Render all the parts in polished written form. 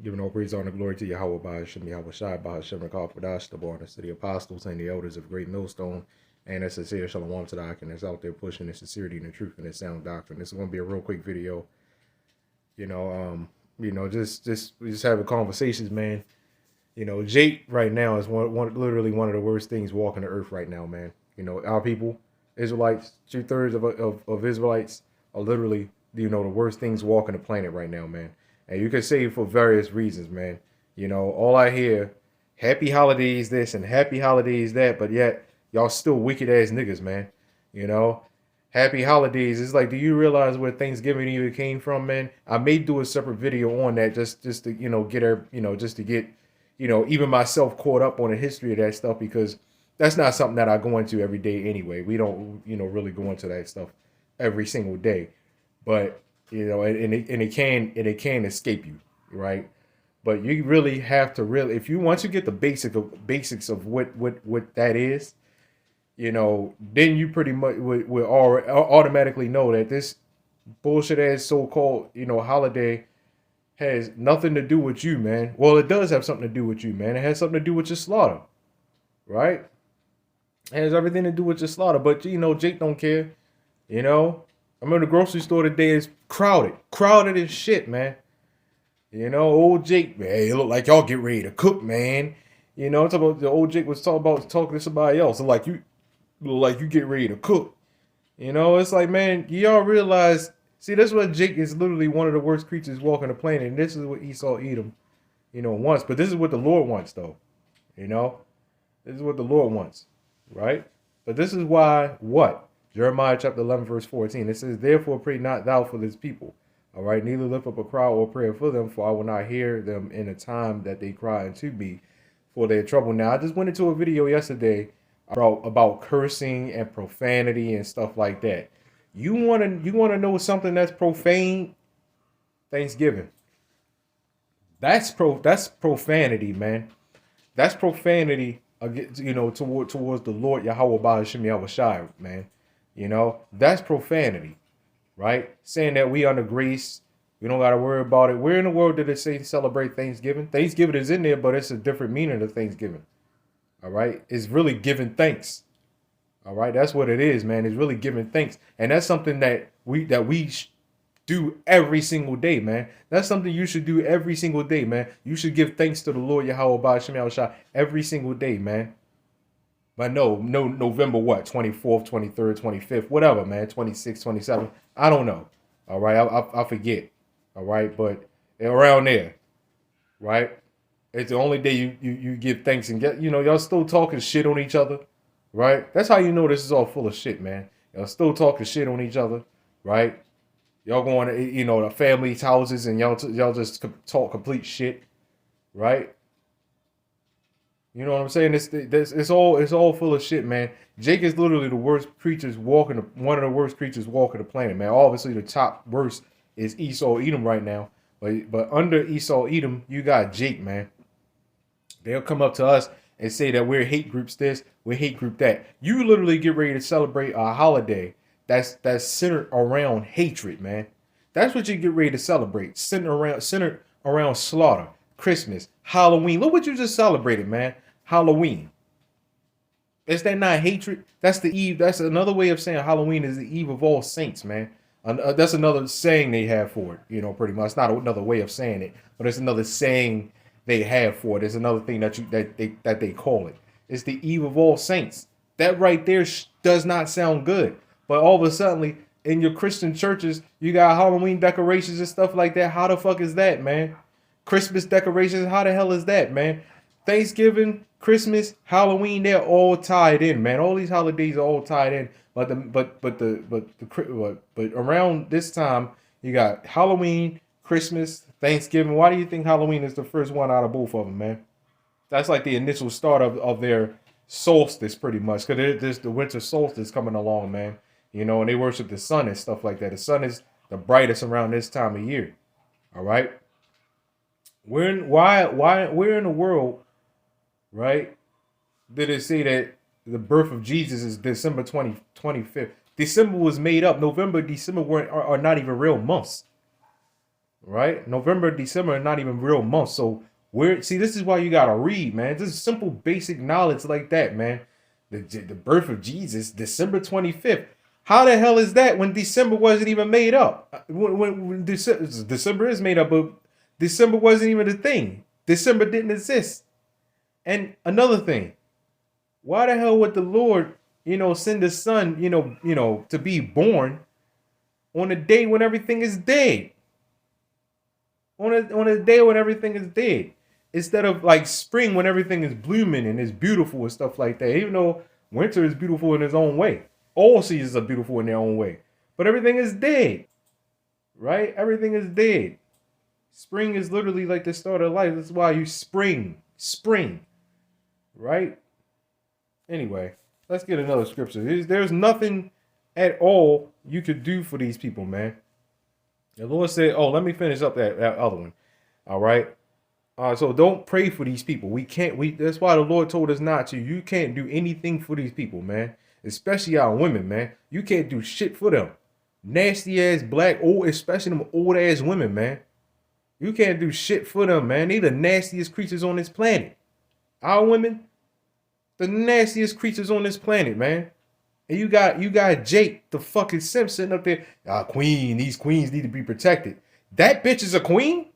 Giving all praise, honor, and glory to Yahawah, BAHASHAM, YAHAWASHI, BAHASHAM, Rakah, the born city apostles and the elders of Great Millstone, and a sincere shalom to the Akin that's out there pushing the sincerity and the truth and the sound doctrine. This is going to be a real quick video. You know, we just having conversations, man. You know, Jake right now is literally one of the worst things walking the earth right now, man. You know, our people, Israelites, 2/3 of Israelites are literally, the worst things walking the planet right now, man. And you can say for various reasons, man. You know, all I hear, happy holidays this and happy holidays that, but yet y'all still wicked ass niggas, man. You know, happy holidays. It's like, do you realize where Thanksgiving even came from, man? I may do a separate video on that just to get her, just to get even myself caught up on the history of that stuff, because that's not something that I go into every day anyway. We don't really go into that stuff every single day, but it can escape you, right? But you really have to if you once you get the basics of what that is, then you pretty much will automatically know that this bullshit ass so-called holiday has nothing to do with you, man. Well, it does have something to do with you, man. It has something to do with your slaughter, right? It has everything to do with your slaughter. But Jake don't care. I'm in the grocery store today. It's crowded as shit, man. Old Jake, man, it look like y'all get ready to cook, man. Talk about the old Jake was talking to somebody else. So like you look like you get ready to cook. It's like, man, y'all realize. See, that's what Jake is literally one of the worst creatures walking the planet, and this is what Esau Edom, wants. But this is what the Lord wants, though. This is what the Lord wants, right? But this is why what? Jeremiah chapter 11, verse 14. It says, "Therefore pray not thou for this people, all right? Neither lift up a cry or prayer for them, for I will not hear them in the time that they cry unto me for their trouble." Now, I just went into a video yesterday about cursing and profanity and stuff like that. You wanna know something that's profane? Thanksgiving. That's profanity, man. That's profanity against, towards the Lord Yahawah BAHASHAM YAHAWASHI, man. That's profanity, right? Saying that we under grace, we don't gotta worry about it. Where in the world did it say celebrate Thanksgiving? Thanksgiving is in there, but it's a different meaning of Thanksgiving. All right, it's really giving thanks. All right, that's what it is, man. It's really giving thanks, and that's something that we do every single day, man. That's something you should do every single day, man. You should give thanks to the Lord Yahawah BAHASHAM YAHAWASHI every single day, man. But no, November what? 24th, 23rd, 25th, whatever, man. 26th, 27th. I don't know. All right, I forget. All right, but around there, right? It's the only day you give thanks and get. Y'all still talking shit on each other, right? That's how you know this is all full of shit, man. Y'all still talking shit on each other, right? Y'all going to the family's houses and y'all just talk complete shit, right? You know what I'm saying? It's all full of shit, man. Jake is literally the worst creatures walking, one of the worst creatures walking the planet, man. Obviously, the top worst is Esau Edom right now, but under Esau Edom, you got Jake, man. They'll come up to us and say that we're hate groups this, we're hate group that. You literally get ready to celebrate a holiday that's centered around hatred, man. That's what you get ready to celebrate. Centered around slaughter, Christmas, Halloween. Look what you just celebrated, man. Halloween. Is that not hatred? That's the eve. That's another way of saying Halloween is the eve of all saints, man. That's another saying they have for it. Pretty much. It's not another way of saying it, but it's another saying they have for it. It's another thing that they call it. It's the eve of all saints. That right there does not sound good. But all of a sudden, in your Christian churches, you got Halloween decorations and stuff like that. How the fuck is that, man? Christmas decorations. How the hell is that, man? Thanksgiving, Christmas, Halloween, they're all tied in, man. All these holidays are all tied in. But around this time, you got Halloween, Christmas, Thanksgiving. Why do you think Halloween is the first one out of both of them, man? That's like the initial start of their solstice, pretty much. Because there's the winter solstice coming along, man. And they worship the sun and stuff like that. The sun is the brightest around this time of year. All right. Where in the world, right, did it say that the birth of Jesus is December 25th? December was made up. November, December are not even real months. right? November, December are not even real months. So see, this is why you gotta read, man. This is simple, basic knowledge like that, man. The birth of Jesus, December 25th. How the hell is that when December wasn't even made up? When December is made up, but December wasn't even a thing. December didn't exist. And another thing, why the hell would the Lord, send his son, to be born on a day when everything is dead? On a day when everything is dead, instead of like spring when everything is blooming and is beautiful and stuff like that. Even though winter is beautiful in its own way, all seasons are beautiful in their own way, but everything is dead, right? Everything is dead. Spring is literally like the start of life. That's why you spring, right? Anyway, let's get another scripture. There's nothing at all you could do for these people, man. The Lord said, oh, let me finish up that other one. All right. So don't pray for these people. That's why the Lord told us not to. You can't do anything for these people, man. Especially our women, man. You can't do shit for them. Nasty ass black, old, especially them old ass women, man. You can't do shit for them, man. They the nastiest creatures on this planet. Our women, the nastiest creatures on this planet, man. And you got Jake, the fucking simp, sitting up there. Queen, these queens need to be protected. That bitch is a queen?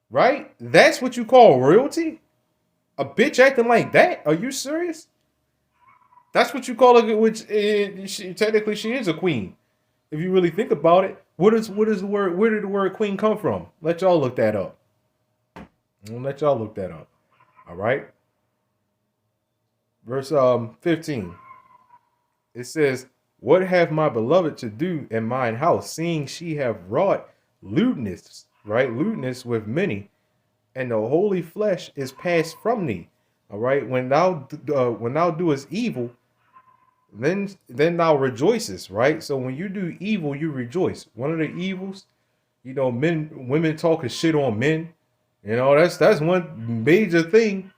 Right? That's what you call royalty? A bitch acting like that? Are you serious? That's what you call it, which technically she is a queen. If you really think about it, where did the word queen come from? Let y'all look that up. All right. Verse 15. It says, what have my beloved to do in mine house, seeing she have wrought lewdness, right? Lewdness with many, and the holy flesh is passed from thee. All right. When thou doest evil, then thou rejoicest, right? So when you do evil, you rejoice. One of the evils, women talking shit on men. That's one major thing,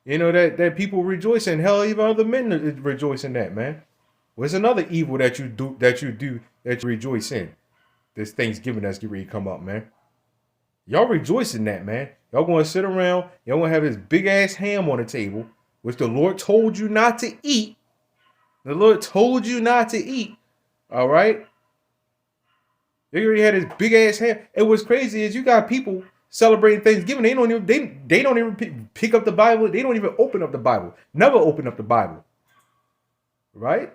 that people rejoice in. Hell, even other men rejoice in that, man. What's another evil that you rejoice in? This Thanksgiving that's getting ready to come up, man. Y'all rejoice in that, man. Y'all gonna sit around, y'all gonna have this big ass ham on the table, which the Lord told you not to eat. The Lord told you not to eat. All right. They already had this big ass ham. And what's crazy is you got people celebrating Thanksgiving. They don't even pick up the Bible. They don't even open up the Bible. Never open up the Bible. Right?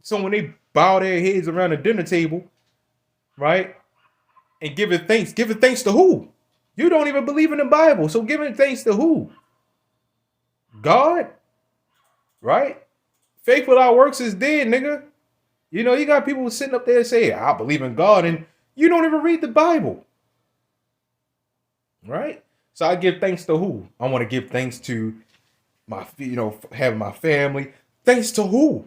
So when they bow their heads around the dinner table, right, and giving thanks to who? You don't even believe in the Bible. So giving thanks to who? God? Right? Faith without works is dead, nigga. You got people sitting up there saying, I believe in God, and you don't even read the Bible. Right? So I give thanks to who? I want to give thanks to my, having my family. Thanks to who?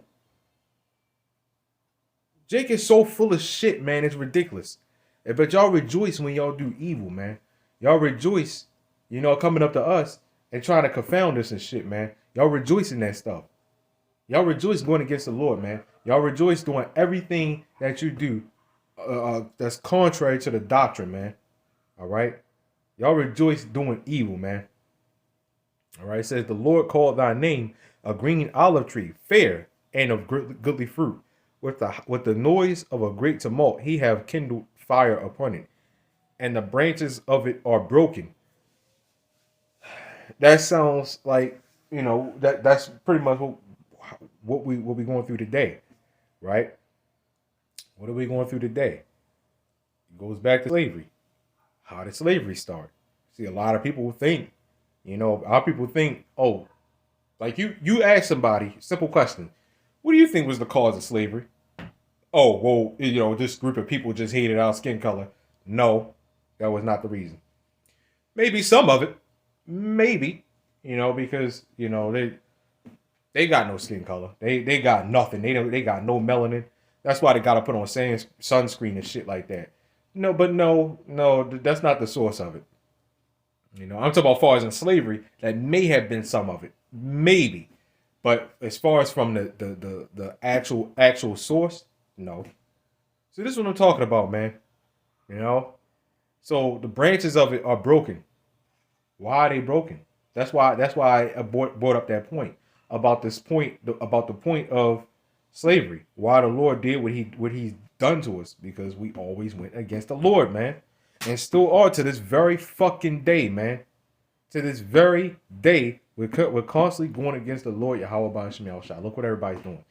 Jake is so full of shit, man. It's ridiculous. But y'all rejoice when y'all do evil, man. Y'all rejoice, coming up to us and trying to confound us and shit, man. Y'all rejoice in that stuff. Y'all rejoice going against the Lord, man. Y'all rejoice doing everything that you do that's contrary to the doctrine, man. All right? Y'all rejoice doing evil, man. All right? It says, the Lord called thy name a green olive tree, fair and of goodly fruit. With the noise of a great tumult, he have kindled fire upon it, and the branches of it are broken. That sounds like, that's pretty much what we going through today, right? What are we going through today? It goes back to slavery. How did slavery start? See, a lot of people think, our people think, oh, like you ask somebody, simple question, what do you think was the cause of slavery? Oh, well, this group of people just hated our skin color. No, that was not the reason. Maybe some of it, maybe, because they got no skin color. They got nothing. They got no melanin. That's why they gotta put on sunscreen and shit like that. No, that's not the source of it. I'm talking about as far as in slavery, that may have been some of it, maybe, but as far as from the actual source, no. So this is what I'm talking about, man. So the branches of it are broken. Why are they broken? That's why I brought up that point about this point about the point of slavery. Why the Lord did what he's done to us, because we always went against the Lord, man, and still are to this very fucking day, man. To this very day, we're constantly going against the Lord Yahawah BAHASHAM. Look what everybody's doing.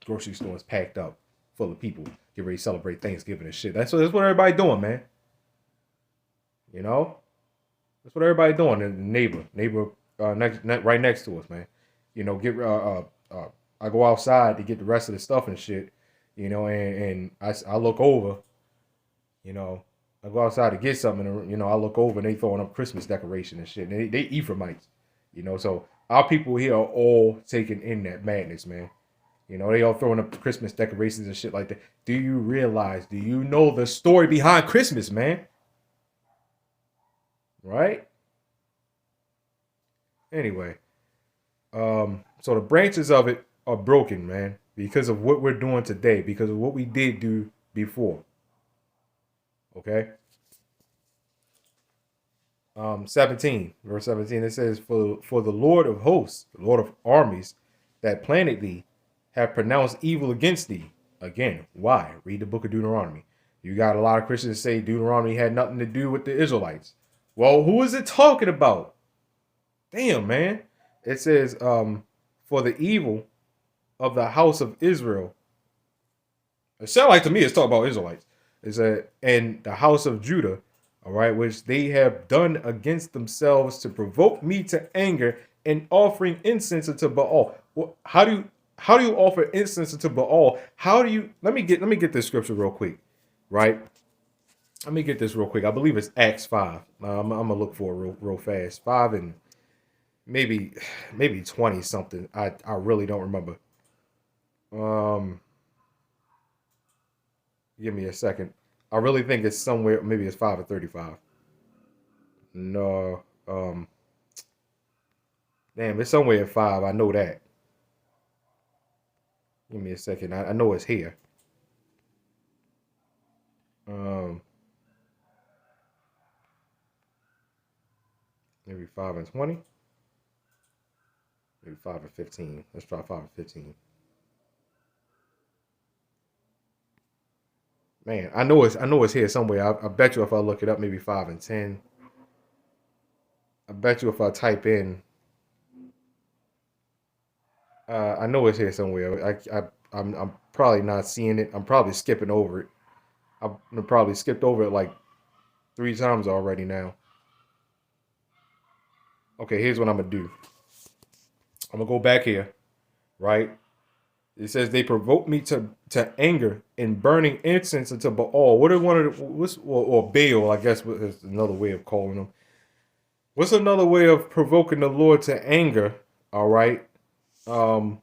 Grocery stores packed up, full of people, get ready to celebrate Thanksgiving and shit. That's what everybody doing, man. You know, that's what everybody doing. And the neighbor right next to us, man. You know, I go outside to get the rest of the stuff and shit. You know, and I look over. You know, I go outside to get something. And, you know, I look over and they throwing up Christmas decoration and shit. And they Ephraimites. You know, so our people here are all taking in that madness, man. You know, they all throwing up Christmas decorations and shit like that. Do you realize? Do you know the story behind Christmas, man? Right? Anyway, so the branches of it are broken, man, because of what we're doing today, because of what we did do before. Okay. 17, verse 17, it says, For the Lord of hosts, the Lord of armies, that planted thee, have pronounced evil against thee. Again, why? Read the book of Deuteronomy. You got a lot of Christians say Deuteronomy had nothing to do with the Israelites. Well, who is it talking about? Damn, man. It says, for the evil of the house of Israel. It sounds like to me it's talking about Israelites. It said, and the house of Judah, all right, which they have done against themselves to provoke me to anger and offering incense unto Baal. Well, how do you offer incense unto Baal? How do you let me get this scripture real quick, right? Let me get this real quick. I believe it's Acts 5. I'm gonna look for it real fast. 5 and maybe 20 something. I really don't remember. Give me a second. I really think it's somewhere, maybe it's 5 or 35. No, damn, it's somewhere at 5. I know that. Give me a second. I know it's here. Maybe 5 and 20. Maybe 5 and 15. Let's try 5 and 15. Man, I know it's here somewhere. I bet you if I look it up, maybe 5 and 10. I bet you if I type in, I know it's here somewhere. I'm probably not seeing it. I'm probably skipping over it. I've probably skipped over it like 3 times already now. Okay, here's what I'm gonna do. I'm gonna go back here, right? It says they provoked me to anger in burning incense unto Baal. What are one of the, or Baal? I guess is another way of calling them. What's another way of provoking the Lord to anger? All right, and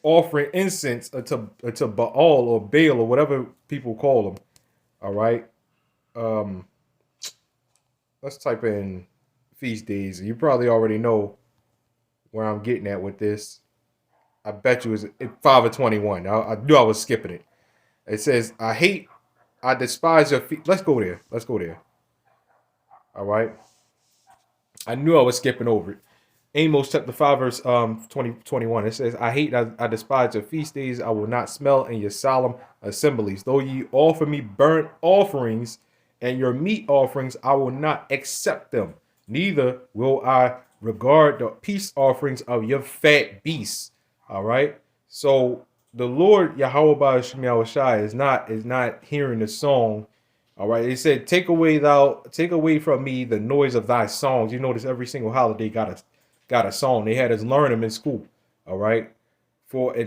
offering incense unto Baal or Baal or whatever people call them. All right, let's type in feast days. You probably already know where I'm getting at with this. I bet you it's 5 or 21. I knew I was skipping it. It says, I despise your feet. Let's go there. All right. I knew I was skipping over it. Amos chapter 5, verse 21. It says, I despise your feast days. I will not smell in your solemn assemblies. Though ye offer me burnt offerings and your meat offerings, I will not accept them. Neither will I regard the peace offerings of your fat beasts. All right. So the Lord Yahawah BAHASHAM is not hearing the song. All right. He said, take away from me the noise of thy songs. You notice every single holiday got a song. They had us learn them in school. All right. They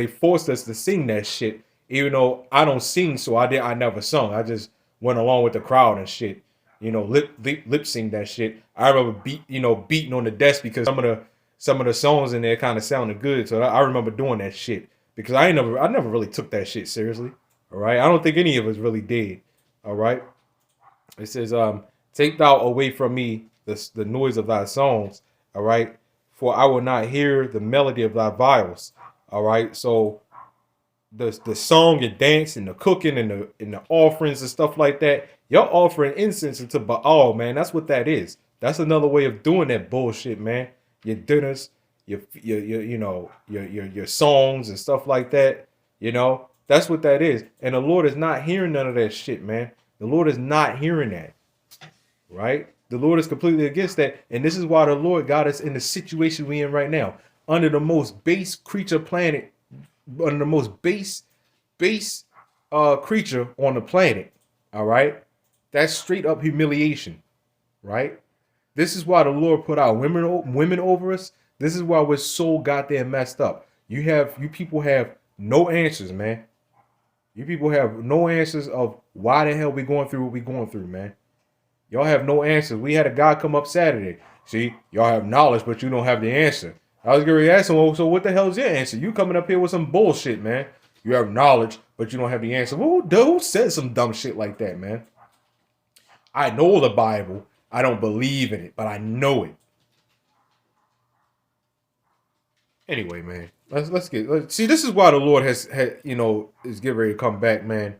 forced us to sing that shit. Even though I don't sing, so I never sung. I just went along with the crowd and shit. Lip sing that shit. I remember beating on the desk because some of the songs in there kind of sounded good. So I remember doing that shit because I never really took that shit seriously. All right. I don't think any of us really did. All right. It says, take thou away from me the noise of thy songs. All right. For I will not hear the melody of thy viols. All right. So the song and dance and the cooking and the offerings and stuff like that. Y'all offering incense into Baal, man. That's what that is. That's another way of doing that bullshit, man. Your dinners, your you know your songs and stuff like that. You know that's what that is. And the Lord is not hearing none of that shit, man. The Lord is not hearing that, right? The Lord is completely against that, and this is why the Lord got us in the situation we in right now, under the most base creature planet, under the most base creature on the planet. All right, that's straight up humiliation, right? This is why the Lord put out women over us. This is why we're so goddamn messed up. You people have no answers, man. You people have no answers of why the hell we going through what we going through, man. Y'all have no answers. We had a guy come up Saturday. See, y'all have knowledge, but you don't have the answer. I was going to ask him, well, so what the hell is your answer? You coming up here with some bullshit, man. You have knowledge, but you don't have the answer. Well, who said some dumb shit like that, man? I know the Bible. I don't believe in it, but I know it. Anyway, man, let's see. This is why the Lord has is getting ready to come back, man.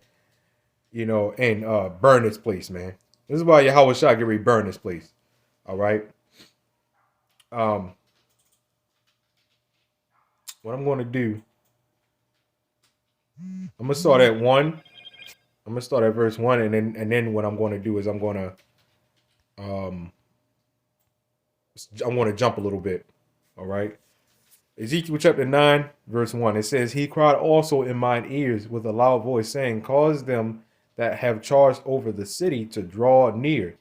And burn this place, man. This is why YAHAWASHI get ready to burn this place. All right. What I'm going to do, I'm gonna start at 1. I'm gonna start at verse 1, and then what I'm going to do is I'm going to jump a little bit. All right. Ezekiel chapter 9, verse 1. It says, "He cried also in mine ears with a loud voice, saying, Cause them that have charged over the city to draw near,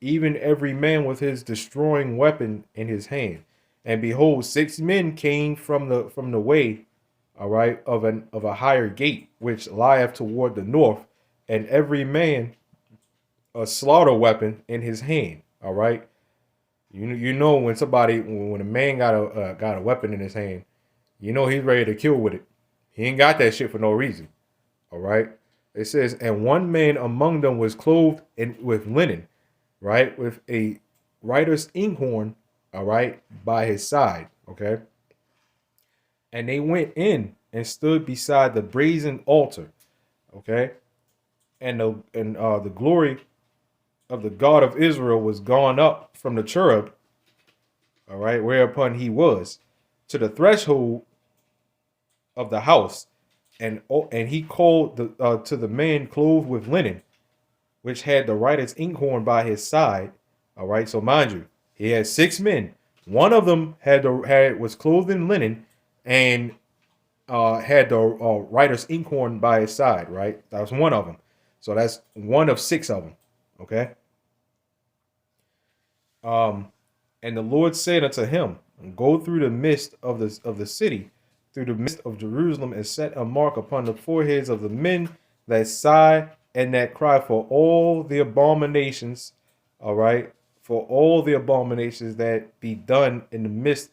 even every man with his destroying weapon in his hand. And behold, 6 men came from the way, all right, of a higher gate, which lieth toward the north, and every man a slaughter weapon in his hand." All right. You know when a man got a weapon in his hand, you know he's ready to kill with it. He ain't got that shit for no reason. All right. It says, "And one man among them was clothed with linen, right, with a writer's inkhorn, all right, by his side." Okay. "And they went in and stood beside the brazen altar." Okay. "And the glory of the God of Israel was gone up from the cherub," all right, "whereupon he was, to the threshold of the house, and he called to the man clothed with linen, which had the writer's inkhorn by his side." All right, so mind you, he had 6 men. One of them was clothed in linen and had the writer's inkhorn by his side. Right, that was one of them. So that's one of 6 of them. Okay. "And the Lord said unto him, Go through the midst of the city, through the midst of Jerusalem, and set a mark upon the foreheads of the men that sigh and that cry for all the abominations," all right, "for all the abominations that be done in the midst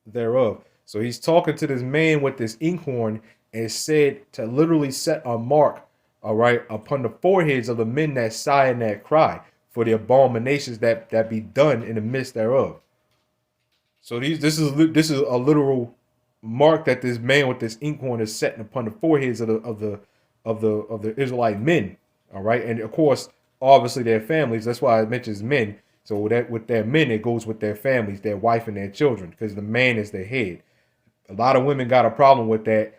thereof." So he's talking to this man with this inkhorn and said to literally set a mark, all right, upon the foreheads of the men that sigh and that cry for the abominations that be done in the midst thereof. So this is a literal mark that this man with this inkhorn is setting upon the foreheads of the Israelite men. All right, and of course, obviously their families. That's why it mentions men. So that with their men, it goes with their families, their wife and their children, because the man is their head. A lot of women got a problem with that.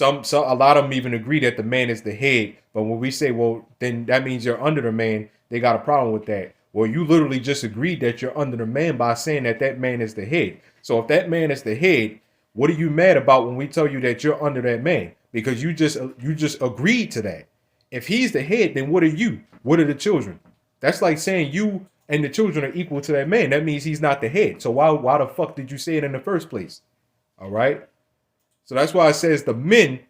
A lot of them even agree that the man is the head. But when we say, well, then that means you're under the man, they got a problem with that. Well, you literally just agreed that you're under the man by saying that man is the head. So if that man is the head, what are you mad about when we tell you that you're under that man? Because you just agreed to that. If he's the head, then what are you? What are the children? That's like saying you and the children are equal to that man. That means he's not the head. So why the fuck did you say it in the first place? All right. So that's why it says the men,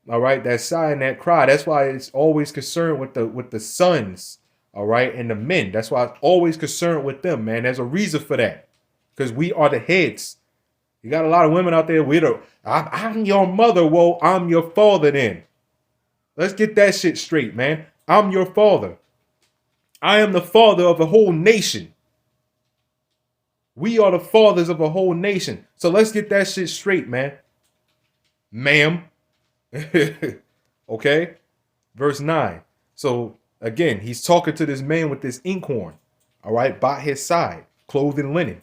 all right, that sigh and that cry. That's why it's always concerned with the sons, all right, and the men. That's why it's always concerned with them, man. There's a reason for that, because we are the heads. You got a lot of women out there. I'm your mother. Well, I'm your father then. Let's get that shit straight, man. I'm your father. I am the father of a whole nation. We are the fathers of a whole nation. So let's get that shit straight, man. Ma'am. Okay? Verse 9. So again, he's talking to this man with this inkhorn, all right, by his side, clothed in linen.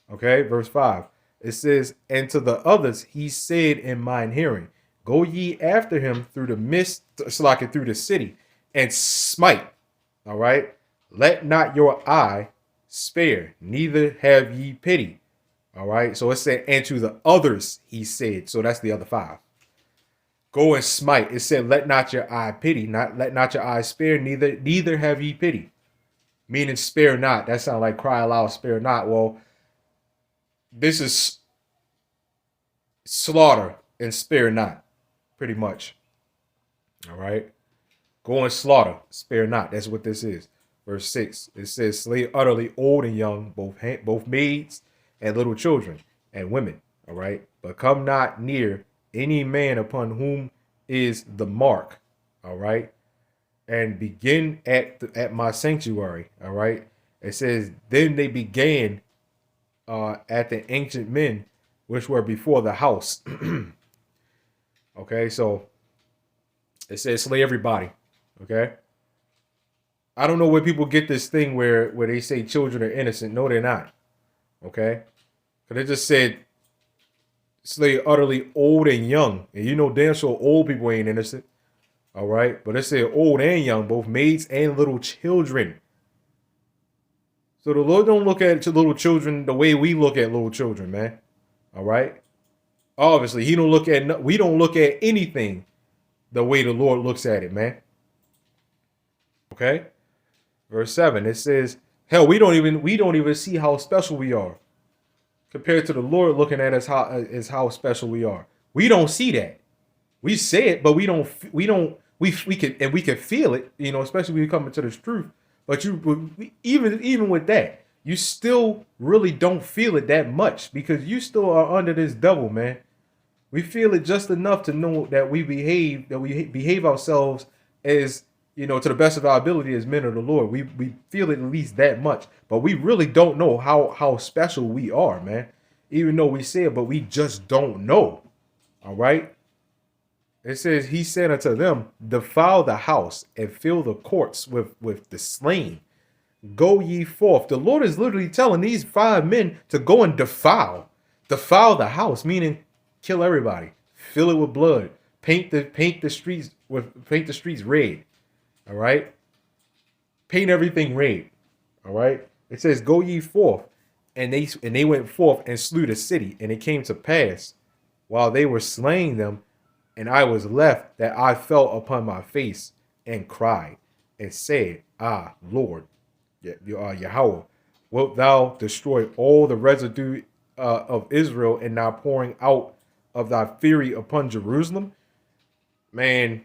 Okay, verse 5. It says, and to the others he said in mine hearing, go ye after him through the midst, like through the city, and smite. All right. Let not your eye spare, neither have ye pity. All right. So it said, and to the others he said. So that's the other five. Go and smite. It said, let not your eye pity, let not your eye spare, neither have ye pity. Meaning spare not. That sounds like cry aloud, spare not. Well, this is slaughter and spare not, pretty much. All right. Go and slaughter, spare not. That's what this is. Verse 6. It says, slay utterly old and young, both maids and little children and women. All right. But come not near any man upon whom is the mark. All right. And begin at my sanctuary. All right. It says, then they began at the ancient men which were before the house. Okay, so it says slay everybody. Okay. I don't know where people get this thing where they say children are innocent. No, they're not. Okay. Because it just said slay utterly old and young. And you know damn sure old people ain't innocent. All right. But it said old and young, both maids and little children. So the Lord don't look at little children the way we look at little children, man. All right. Obviously, we don't look at anything the way the Lord looks at it, man. Okay. Verse 7, it says, hell, we don't even see how special we are compared to the Lord looking at us how special we are. We don't see that. We say it, but we can feel it, you know, especially when you come into this truth. But even with that, you still really don't feel it that much because you still are under this devil, man. We feel it just enough to know that we behave ourselves as, you know, to the best of our ability as men of the Lord. We feel it at least that much, but we really don't know how special we are, man. Even though we say it, but we just don't know. All right. It says, he said unto them, defile the house and fill the courts with the slain. Go ye forth. The Lord is literally telling these 5 men to go and defile the house, meaning kill everybody, fill it with blood, paint the streets red. All right. Paint everything red. All right. It says, go ye forth. And they went forth and slew the city. And it came to pass while they were slaying them, and I was left, that I fell upon my face and cried and said, ah, Lord, Yahawah, wilt thou destroy all the residue of Israel and now pouring out of thy fury upon Jerusalem? Man,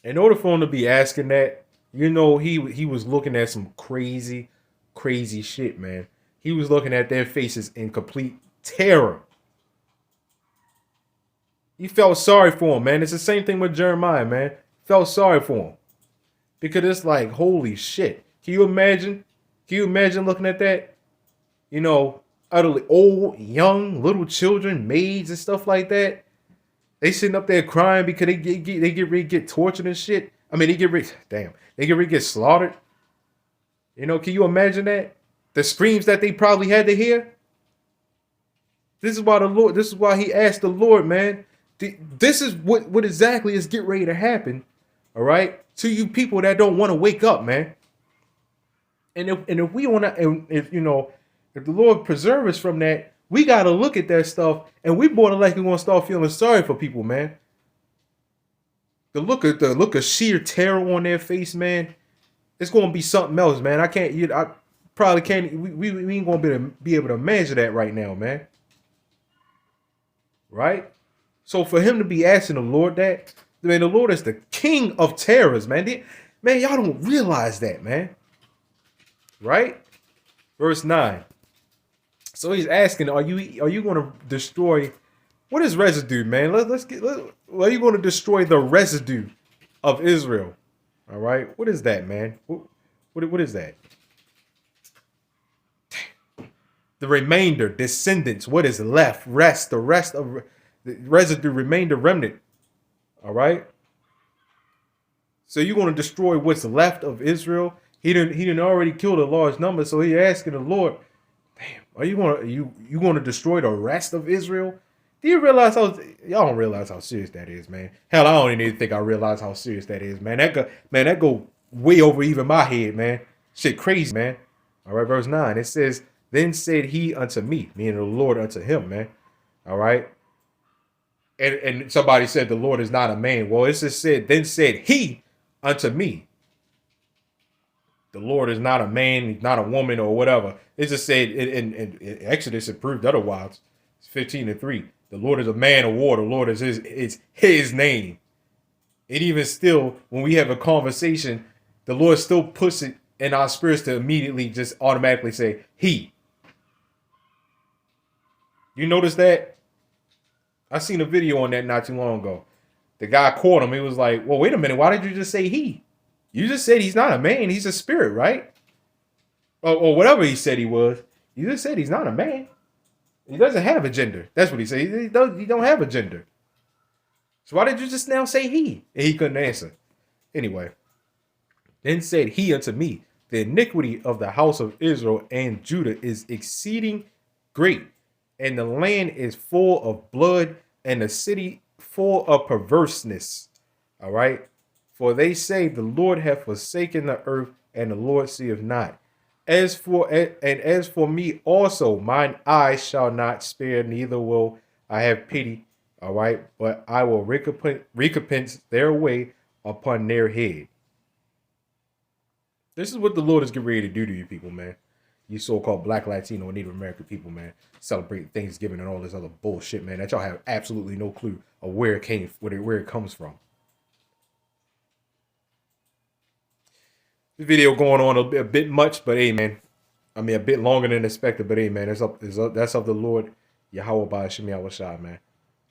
in order for him to be asking that, you know, he was looking at some crazy shit, man. He was looking at their faces in complete terror. He felt sorry for him, man. It's the same thing with Jeremiah, man. Felt sorry for him. Because it's like, holy shit. Can you imagine? Can you imagine looking at that? You know, utterly old, young, little children, maids and stuff like that. They sitting up there crying because they get ready to get tortured and shit. I mean, they get ready to get slaughtered. You know, can you imagine that? The screams that they probably had to hear. This is why he asked the Lord, man. This is what exactly is getting ready to happen, all right, to you people that don't want to wake up, man. And if we want to, if the Lord preserve us from that, we got to look at that stuff, and we more than likely going to start feeling sorry for people, man. The look of sheer terror on their face, man, it's going to be something else, man. I probably can't. We ain't going to be able to measure that right now, man. Right? So for him to be asking the Lord that, man, the Lord is the king of terrors, man. Man, y'all don't realize that, man. Right? Verse 9. So he's asking, are you going to destroy, what is residue, man? Are you going to destroy the residue of Israel? All right. What is that, man? What is that? The remainder, descendants, what is left, the rest The residue remained a remnant. All right. So you're going to destroy what's left of Israel. He didn't already killed a large number. So he asking the Lord, damn, are you going to destroy the rest of Israel? Do you realize y'all don't realize how serious that is, man? Hell, I don't even think I realize how serious that is, man. That go way over even my head, man. Shit crazy, man. All right, verse 9. It says, then said he unto me, meaning the Lord unto him, man. All right. And somebody said the Lord is not a man. Well, it just said, then said he unto me. The Lord is not a man, he's not a woman or whatever. It just said in Exodus, it proved otherwise. It's 15:3. The Lord is a man of war. The Lord is his name. And even still, when we have a conversation, the Lord still puts it in our spirits to immediately just automatically say, he. You notice that? I seen a video on that not too long ago. The guy caught him. He was like, well, wait a minute. Why did you just say he? You just said he's not a man. He's a spirit, right? Or whatever he said he was. You just said he's not a man. He doesn't have a gender. That's what he said. He don't have a gender. So why did you just now say he? And he couldn't answer. Anyway. Then said he unto me, the iniquity of the house of Israel and Judah is exceeding great, and the land is full of blood, and the city full of perverseness. All right. For they say the Lord hath forsaken the earth, and the Lord seeth not. As for me also, mine eyes shall not spare, neither will I have pity. All right, but I will recompense their way upon their head. This is what the Lord is getting ready to do to you people, man. You so-called Black, Latino, and Native American people, man, celebrate Thanksgiving and all this other bullshit, man, that y'all have absolutely no clue of where it comes from. This video going on a bit much, but hey, man, I mean a bit longer than expected, but hey, man, that's up the Lord YAHAWAH BAHASHAM YAHAWASHI, man.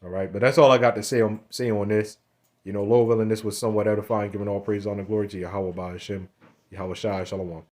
All right, but that's all I got to say on this. You know, Lord willing, this was somewhat edifying, giving all praise, honor, glory to YAHAWAH BAHASHAM YAHAWASHI. Shalom.